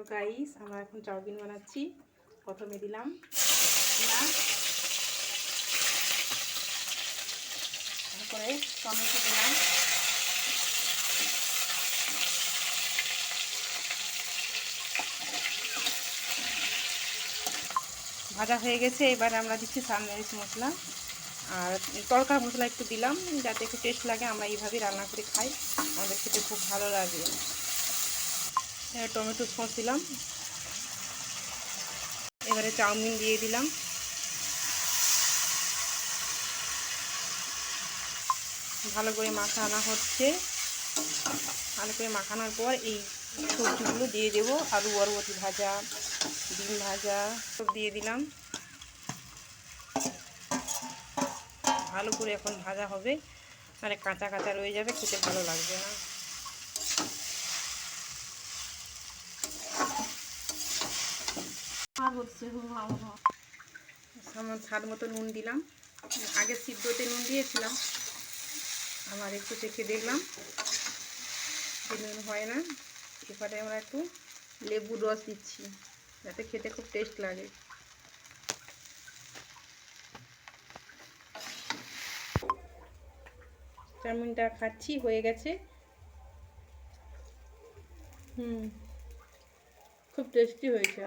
Hello guys, আমরা এখন chowmein বানাচ্ছি। প্রথমে দিলাম পেঁয়াজ, তারপরে টমেটো দিলাম, ভাজা হয়ে গেছে। এবার আমরা দিচ্ছি সানরাইস মশলা আর তড়কা মশলা একটু দিলাম, যাতে একটু টেস্ট লাগে। আমরা এইভাবেই রান্না করে খাই, আমাদের খেতে খুব ভালো লাগে। টমেটো সস দিলাম, এবারে চাউমিন দিয়ে দিলাম, ভালো করে মাখানো হচ্ছে। ভালো করে মাখানোর পর এই সবজিগুলো দিয়ে দেবো, আলু বরবটি ভাজা, ডিম ভাজা সব দিয়ে দিলাম। ভালো করে এখন ভাজা হবে, মানে কাঁচা কাঁচা রয়ে যাবে, খেতে ভালো লাগবে না। আমার স্বাদ মতো নুন দিলাম, আগে সিদ্ধতে নুন দিয়েছিলাম, আবার একটু চেখে দেখলাম যে নুন হয় না। এবারে আমরা একটু লেবুর রস দিচ্ছি, যাতে খেতে খুব টেস্ট লাগে। চাউমিনটা খাচ্ছি, হয়ে গেছে। খুব টেস্টি হয়েছে।